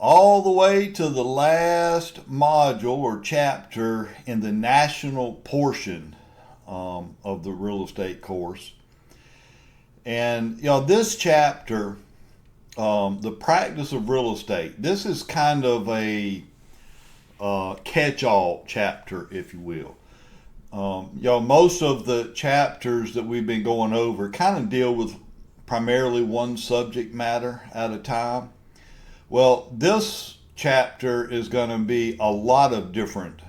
all the way to the last module or chapter in the national portion of the real estate course. And this chapter, the practice of real estate, this is kind of a catch-all chapter, if you will. Most of the chapters that we've been going over kind of deal with primarily one subject matter at a time. Well, this chapter is going to be a lot of different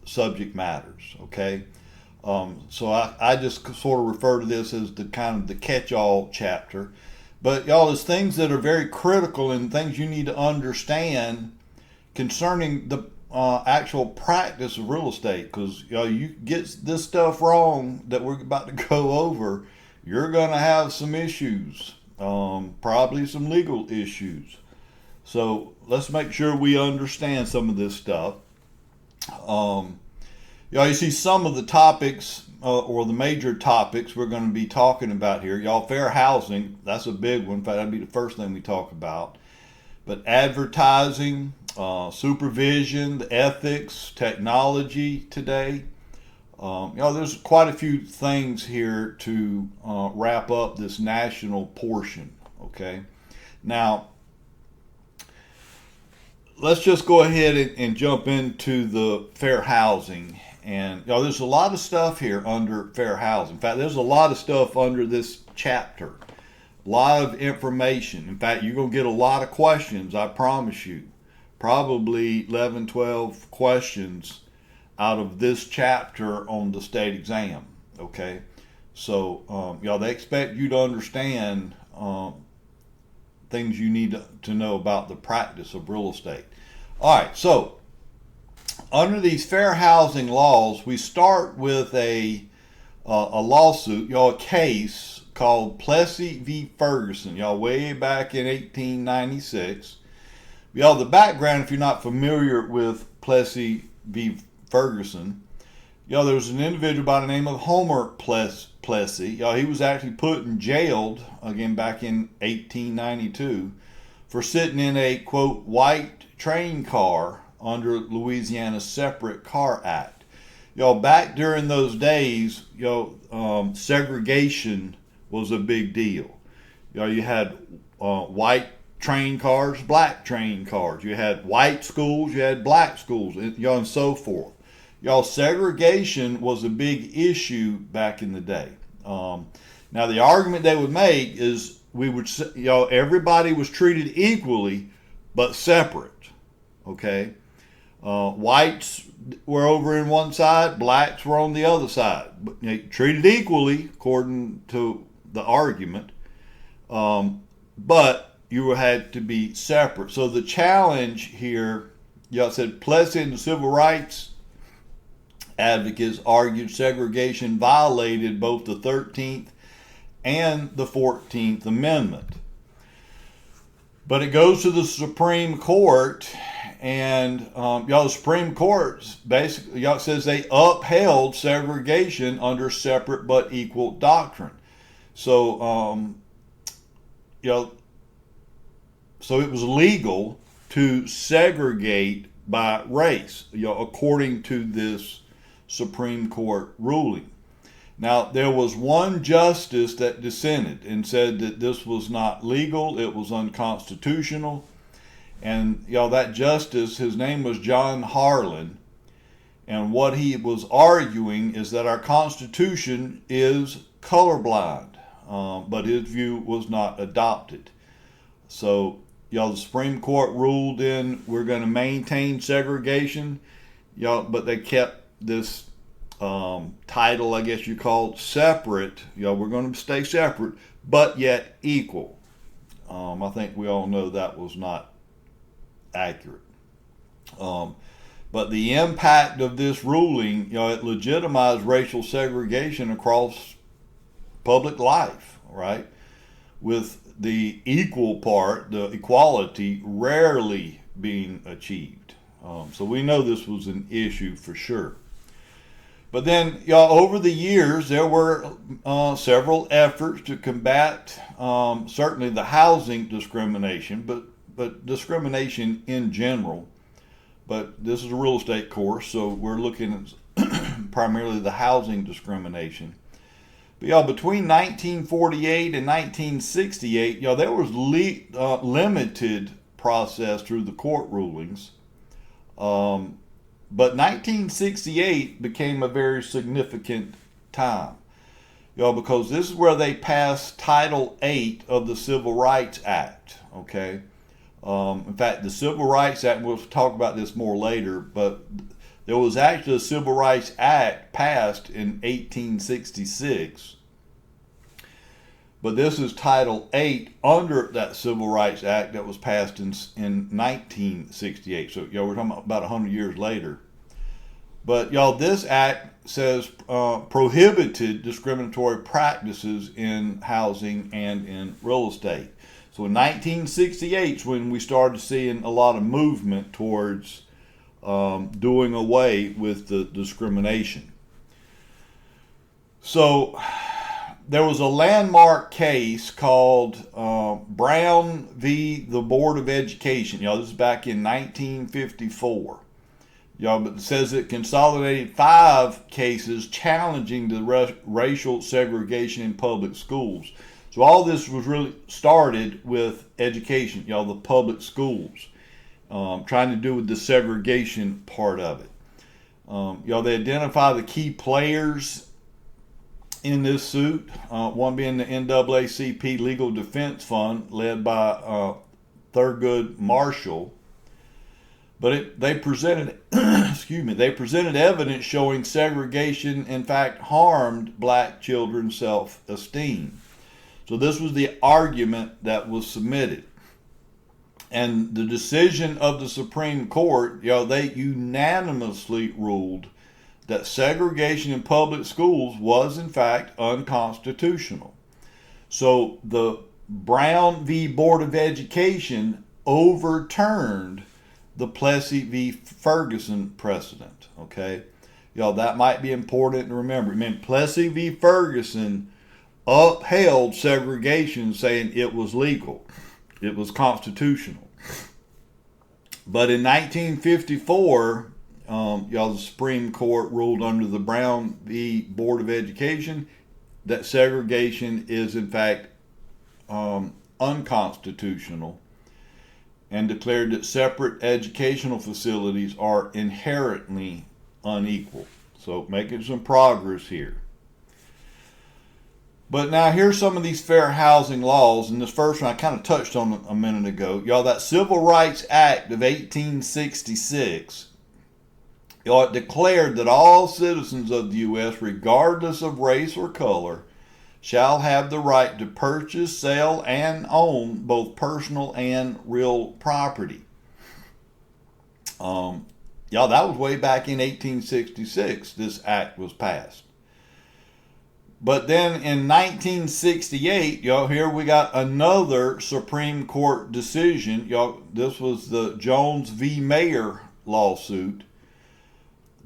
subject matters, okay? So I just sort of refer to this as the kind of the catch-all chapter. But y'all, it's things that are very critical and things you need to understand concerning the actual practice of real estate. Because you get this stuff wrong that we're about to go over, you're going to have some issues, probably some legal issues. So let's make sure we understand some of this stuff. You see some of the topics or the major topics we're going to be talking about here. Fair housing, that's a big one. In fact, that'd be the first thing we talk about. But advertising, supervision, the ethics, technology today. There's quite a few things here to wrap up this national portion, okay? Now, let's just go ahead and jump into the fair housing. And there's a lot of stuff here under fair housing. In fact, there's a lot of stuff under this chapter. A lot of information. In fact, you're going to get a lot of questions, I promise you. Probably 11, 12 questions out of this chapter on the state exam, okay? So, they expect you to understand things you need to know about the practice of real estate. All right, so under these fair housing laws, we start with a lawsuit, a case called Plessy v. Ferguson, way back in 1896. The background, if you're not familiar with Plessy v. Ferguson, there was an individual by the name of Homer Plessy. He was actually put in jail, again, back in 1892 for sitting in a, quote, white train car under Louisiana's Separate Car Act. Back during those days, segregation was a big deal. You had white train cars, black train cars. You had white schools, you had black schools, and so forth. Segregation was a big issue back in the day. Now, the argument they would make is everybody was treated equally, but separate. Okay, whites were over in one side, blacks were on the other side, but treated equally according to the argument. But you had to be separate. So the challenge here, said Plessy and the civil rights advocates argued segregation violated both the 13th and the 14th Amendment. But it goes to the Supreme Court, and the Supreme Court basically says they upheld segregation under separate but equal doctrine. So so it was legal to segregate by race, according to this Supreme Court ruling. Now, there was one justice that dissented and said that this was not legal, it was unconstitutional. And that justice, his name was John Harlan. And what he was arguing is that our Constitution is colorblind, but his view was not adopted. So, the Supreme Court ruled in we're going to maintain segregation, but they kept this title, I guess you call it, separate. We're going to stay separate, but yet equal. I think we all know that was not accurate. But the impact of this ruling, it legitimized racial segregation across public life, right? With the equal part, the equality, rarely being achieved. So we know this was an issue for sure. But then, over the years, there were several efforts to combat certainly the housing discrimination, but but discrimination in general. But this is a real estate course, so we're looking at primarily the housing discrimination. But y'all, between 1948 and 1968, y'all, there was limited process through the court rulings. But 1968 became a very significant time, y'all, because this is where they passed Title VIII of the Civil Rights Act. Okay, in fact, the Civil Rights Act, we'll talk about this more later, but there was actually a Civil Rights Act passed in 1866. But this is Title VIII under that Civil Rights Act that was passed in 1968. So, y'all, we're talking about 100 years later. But, y'all, this act says prohibited discriminatory practices in housing and in real estate. So in 1968 is when we started seeing a lot of movement towards doing away with the discrimination. So there was a landmark case called Brown v. the Board of Education. Y'all, this is back in 1954. Y'all, but it says it consolidated 5 cases challenging the racial segregation in public schools. So all this was really started with education, y'all, the public schools, trying to do with the segregation part of it. Y'all, they identify the key players in this suit, one being the NAACP Legal Defense Fund, led by Thurgood Marshall. But they presented, they presented evidence showing segregation, in fact, harmed black children's self-esteem. So this was the argument that was submitted. And the decision of the Supreme Court, they unanimously ruled that segregation in public schools was, in fact, unconstitutional. So the Brown v. Board of Education overturned the Plessy v. Ferguson precedent, okay? That might be important to remember. Plessy v. Ferguson upheld segregation, saying it was legal. It was constitutional. But in 1954, the Supreme Court ruled under the Brown v. Board of Education that segregation is, in fact, unconstitutional, and declared that separate educational facilities are inherently unequal. So making some progress here. But now here's some of these fair housing laws, and this first one I kind of touched on a minute ago. Y'all, that Civil Rights Act of 1866, it declared that all citizens of the U.S., regardless of race or color, shall have the right to purchase, sell, and own both personal and real property. That was way back in 1866, this act was passed. But then in 1968, here we got another Supreme Court decision. This was the Jones v. Mayer lawsuit.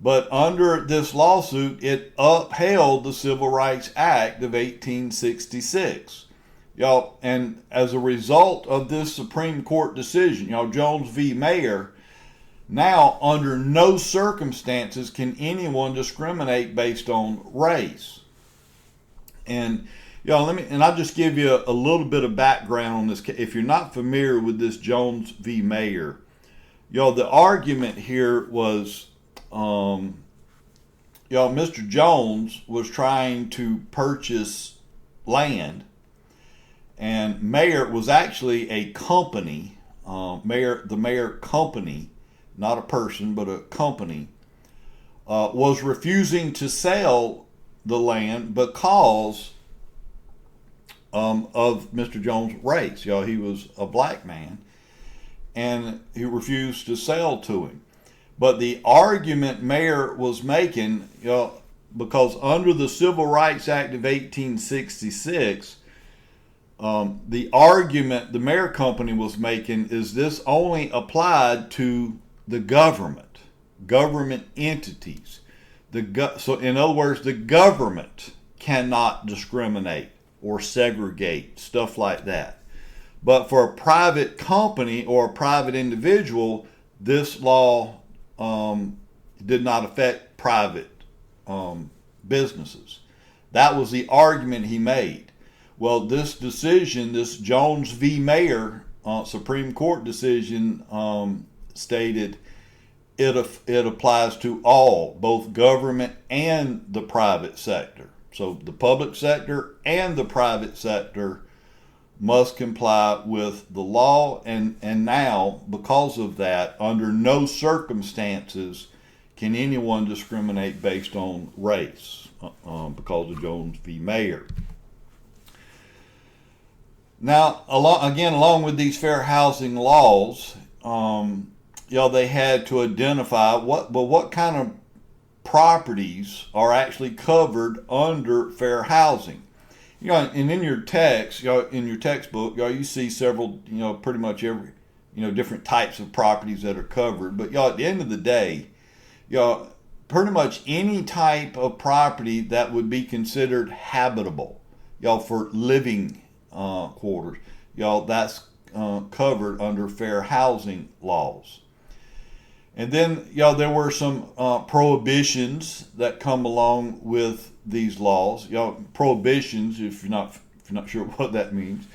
But under this lawsuit, it upheld the Civil Rights Act of 1866. And as a result of this Supreme Court decision, Jones v. Mayer, now under no circumstances can anyone discriminate based on race. And I'll just give you a little bit of background on this. If you're not familiar with this Jones v. Mayer, the argument here was, Mr. Jones was trying to purchase land, and Mayer was actually a company, the Mayer Company, not a person, but a company, was refusing to sell the land because of Mr. Jones' race. He was a black man, and he refused to sell to him. But the argument Mayer was making, because under the Civil Rights Act of 1866, the argument the Mayer Company was making is this only applied to the government entities. So in other words, the government cannot discriminate or segregate, stuff like that. But for a private company or a private individual, this law did not affect private businesses. That was the argument he made. Well, this decision, this Jones v. Mayer Supreme Court decision, stated it applies to all, both government and the private sector. So the public sector and the private sector must comply with the law, and now, because of that, under no circumstances can anyone discriminate based on race, because of Jones v. Mayer. Now, along with these fair housing laws, they had to identify what kind of properties are actually covered under fair housing. And in your text, in your textbook, you see several, pretty much every, different types of properties that are covered. But at the end of the day, pretty much any type of property that would be considered habitable, for living quarters, that's covered under fair housing laws. And then, there were some prohibitions that come along with these laws. Prohibitions, if you're not sure what that means,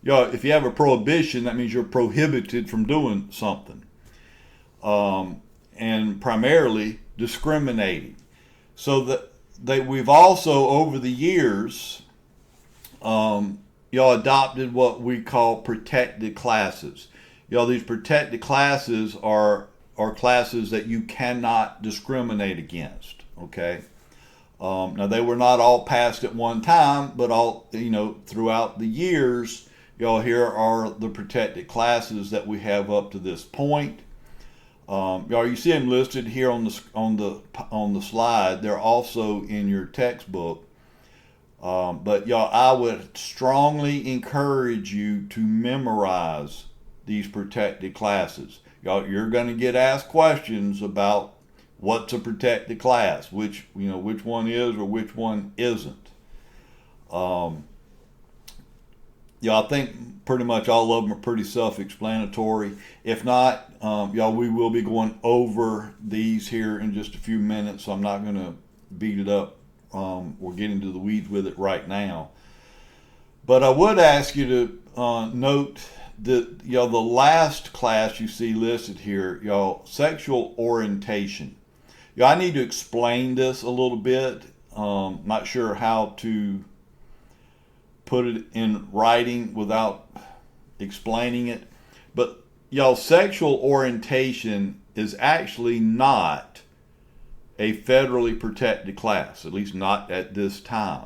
if you have a prohibition, that means you're prohibited from doing something, and primarily discriminating. So that we've also, over the years, adopted what we call protected classes. These protected classes are classes that you cannot discriminate against. Okay. Now they were not all passed at one time, but all throughout the years, here are the protected classes that we have up to this point. You see them listed here on the slide. They're also in your textbook. But I would strongly encourage you to memorize these protected classes. You're going to get asked questions about what's a protected class, which one is or which one isn't. I think pretty much all of them are pretty self-explanatory. If not, we will be going over these here in just a few minutes, so I'm not going to beat it up or get into the weeds with it right now. But I would ask you to note that the last class you see listed here, sexual orientation. I need to explain this a little bit. Not sure how to put it in writing without explaining it. But sexual orientation is actually not a federally protected class, at least not at this time.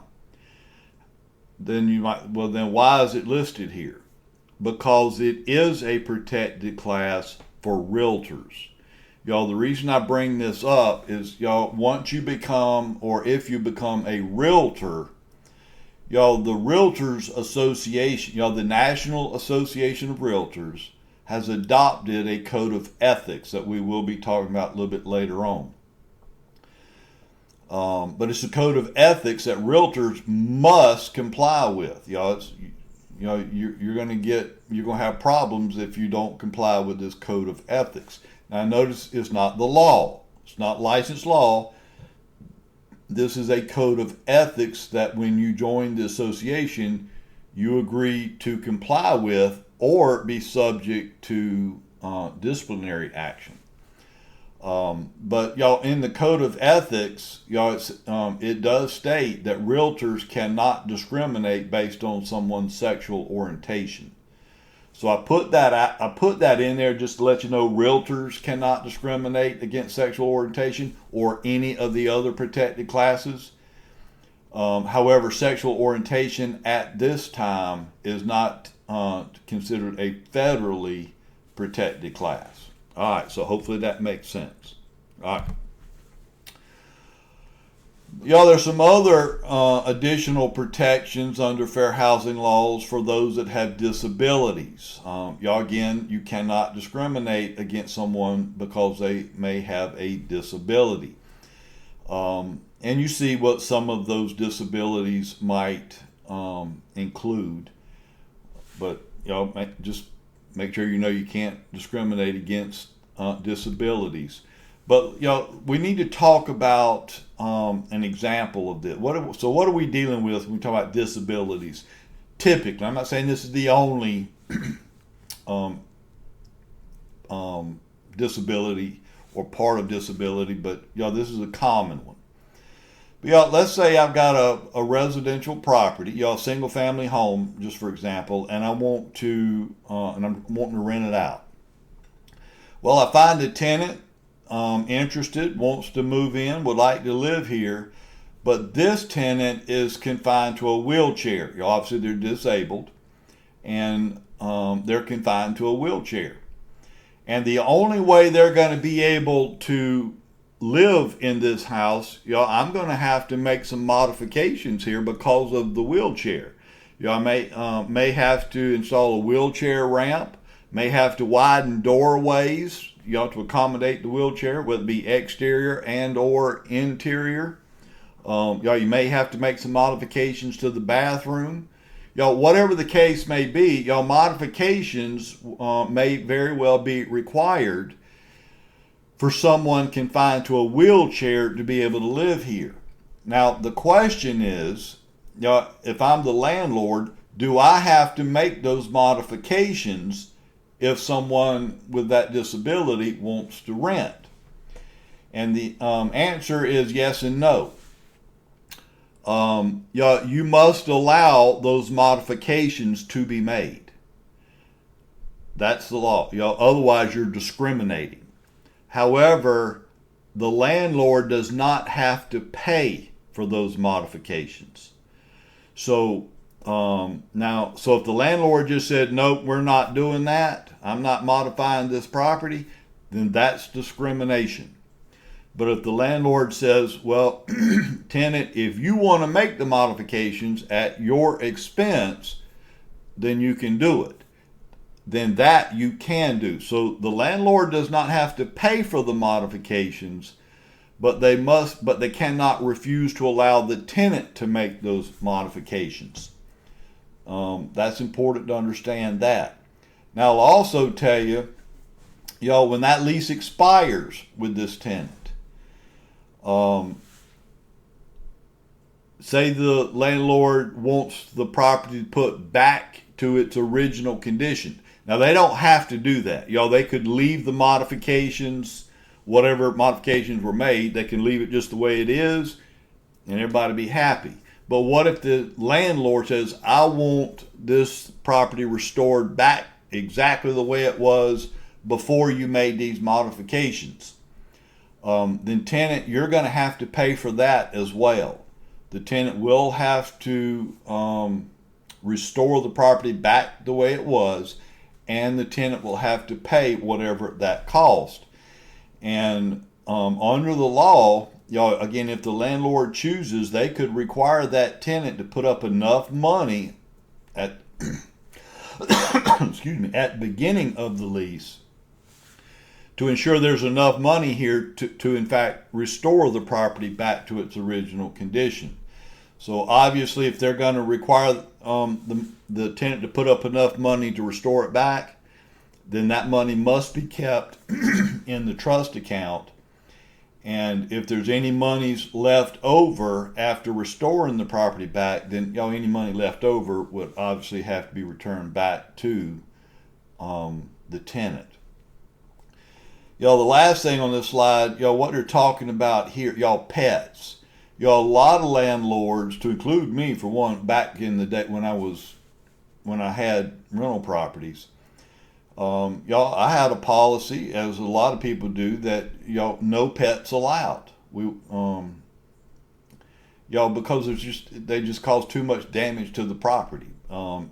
Then why is it listed here? Because it is a protected class for realtors. The reason I bring this up is, once you become, or if you become a realtor, the Realtors Association, the National Association of Realtors, has adopted a code of ethics that we will be talking about a little bit later on. But it's a code of ethics that realtors must comply with. You're going to have problems if you don't comply with this code of ethics. Now, notice it's not the law. It's not licensed law. This is a code of ethics that when you join the association, you agree to comply with or be subject to disciplinary action. But in the code of ethics, it does state that realtors cannot discriminate based on someone's sexual orientation. So I put that in there just to let you know realtors cannot discriminate against sexual orientation or any of the other protected classes. However, sexual orientation at this time is not considered a federally protected class. All right, so hopefully that makes sense. All right. There's some other additional protections under fair housing laws for those that have disabilities. Again, you cannot discriminate against someone because they may have a disability. And you see what some of those disabilities might include. But just make sure you know you can't discriminate against disabilities. But we need to talk about an example of this. What are we dealing with when we talk about disabilities? Typically, I'm not saying this is the only disability or part of disability, but this is a common one. But let's say I've got a residential property, a single family home, just for example, and I want to and I'm wanting to rent it out. Well, I find a tenant interested, wants to move in, would like to live here, but this tenant is confined to a wheelchair. Obviously, they're disabled, and they're confined to a wheelchair. And the only way they're going to be able to live in this house, I'm going to have to make some modifications here because of the wheelchair. I may have to install a wheelchair ramp, may have to widen doorways, to accommodate the wheelchair, whether it be exterior and or interior. You may have to make some modifications to the bathroom. Whatever the case may be, modifications may very well be required for someone confined to a wheelchair to be able to live here. Now, the question is, if I'm the landlord, do I have to make those modifications if someone with that disability wants to rent? And the answer is yes and no. You must allow those modifications to be made. That's the law. Otherwise, you're discriminating. However, the landlord does not have to pay for those modifications. So if the landlord just said, nope, we're not doing that, I'm not modifying this property, then that's discrimination. But if the landlord says, well, tenant, if you want to make the modifications at your expense, then you can do it. Then that you can do. So the landlord does not have to pay for the modifications, but they cannot refuse to allow the tenant to make those modifications. That's important to understand that. Now, I'll also tell you, when that lease expires with this tenant, say the landlord wants the property put back to its original condition. Now, they don't have to do that. They could leave the modifications, whatever modifications were made, they can leave it just the way it is, and everybody be happy. But what if the landlord says, I want this property restored back exactly the way it was before you made these modifications? Then tenant, you're going to have to pay for that as well. The tenant will have to restore the property back the way it was, and the tenant will have to pay whatever that cost. And under the law, again, if the landlord chooses, they could require that tenant to put up enough money at excuse me, at the beginning of the lease to ensure there's enough money here to in fact restore the property back to its original condition. So obviously, if they're going to require the tenant to put up enough money to restore it back, then that money must be kept in the trust account. And if there's any monies left over after restoring the property back, then any money left over would obviously have to be returned back to the tenant. The last thing on this slide, what they're talking about here, pets. A lot of landlords, to include me for one, back in the day when I had rental properties, I had a policy, as a lot of people do, that no pets allowed. Because they just cause too much damage to the property,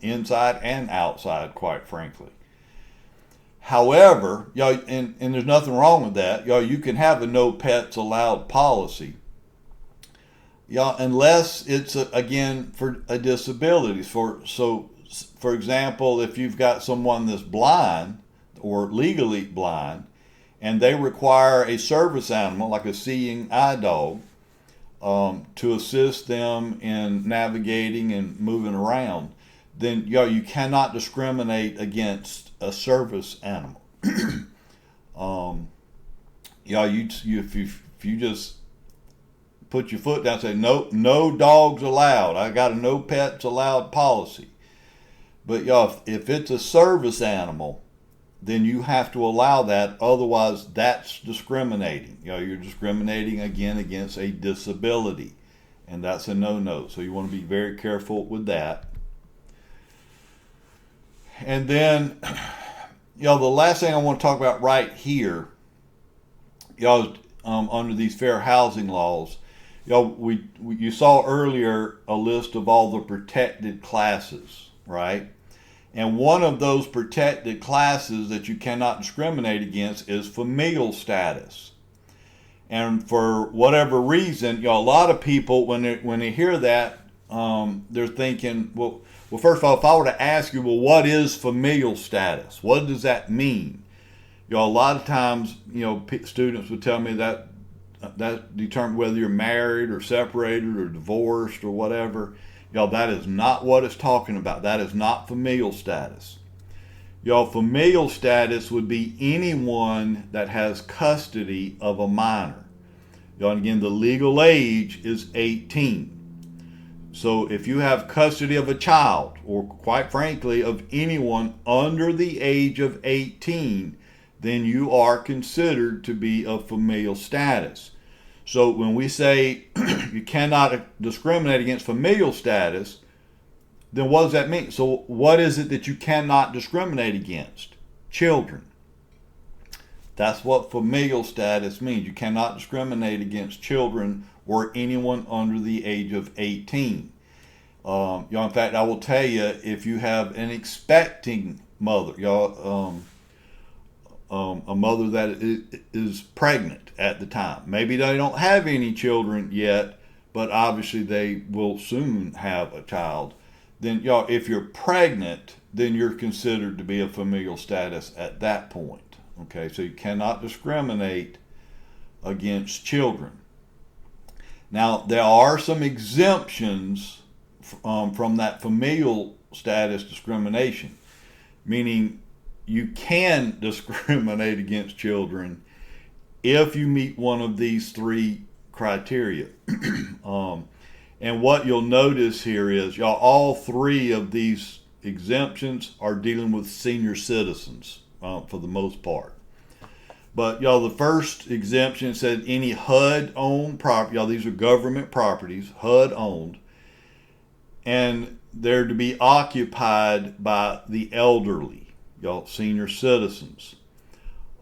inside and outside, quite frankly. However, and there's nothing wrong with that. You can have a no pets allowed policy. Unless it's again for a disability. For example, if you've got someone that's blind or legally blind, and they require a service animal like a seeing eye dog to assist them in navigating and moving around, then y'all, you cannot discriminate against a service animal. Y'all, if you just put your foot down and say no dogs allowed, I got a no pets allowed policy. But y'all, if it's a service animal, then you have to allow that. Otherwise, that's discriminating. You're discriminating again against a disability, and that's a no-no. So you want to be very careful with that. And then, the last thing I want to talk about right here, under these fair housing laws, you saw earlier a list of all the protected classes, right? And one of those protected classes that you cannot discriminate against is familial status. And for whatever reason, a lot of people, when they hear that, they're thinking, well, first of all, if I were to ask you, well, what is familial status? What does that mean? A lot of times, students would tell me that determines whether you're married or separated or divorced or whatever. That is not what it's talking about. That is not familial status. Familial status would be anyone that has custody of a minor. And again, the legal age is 18. So if you have custody of a child, or quite frankly, of anyone under the age of 18, then you are considered to be of familial status. So when we say you cannot discriminate against familial status, then what does that mean? So what is it that you cannot discriminate against? Children. That's what familial status means. You cannot discriminate against children or anyone under the age of 18. In fact, I will tell you, if you have an expecting mother, a mother that is pregnant at the time. Maybe they don't have any children yet, but obviously they will soon have a child. Then, if you're pregnant, then you're considered to be of familial status at that point. Okay, so you cannot discriminate against children. Now, there are some exemptions from that familial status discrimination, meaning you can discriminate against children if you meet one of these three criteria. And what you'll notice here is, all three of these exemptions are dealing with senior citizens for the most part. But the first exemption said any HUD-owned property. These are government properties, HUD-owned, and they're to be occupied by the elderly, senior citizens.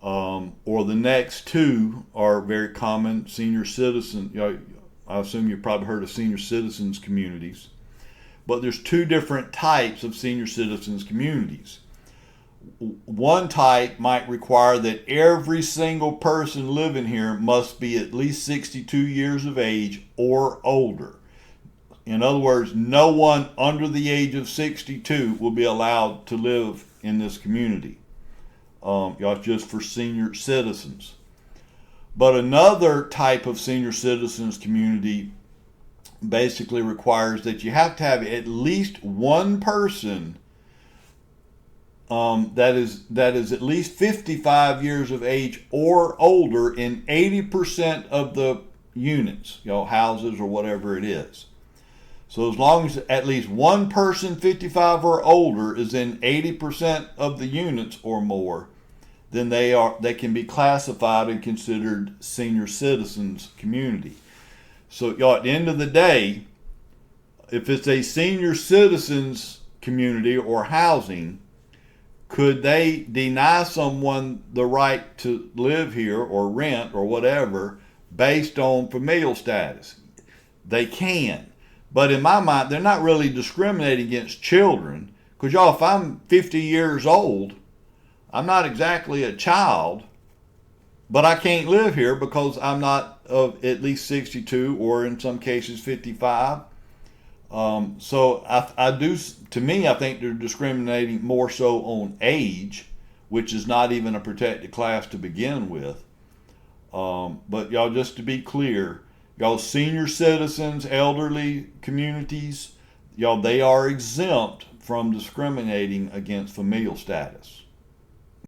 Or the next two are very common, senior citizen. I assume you've probably heard of senior citizens communities. But there's two different types of senior citizens communities. One type might require that every single person living here must be at least 62 years of age or older. In other words, no one under the age of 62 will be allowed to live in this community. Just for senior citizens. But another type of senior citizens community basically requires that you have to have at least one person that is at least 55 years of age or older in 80% of the units, houses or whatever it is. So as long as at least one person 55 or older is in 80% of the units or more, then they can be classified and considered senior citizens community. So at the end of the day, if it's a senior citizens community or housing, could they deny someone the right to live here or rent or whatever based on familial status? They can. But in my mind, they're not really discriminating against children, because if I'm 50 years old, I'm not exactly a child, but I can't live here because I'm not of at least 62 or in some cases 55. So I think they're discriminating more so on age, which is not even a protected class to begin with. But just to be clear, senior citizens, elderly communities, they are exempt from discriminating against familial status.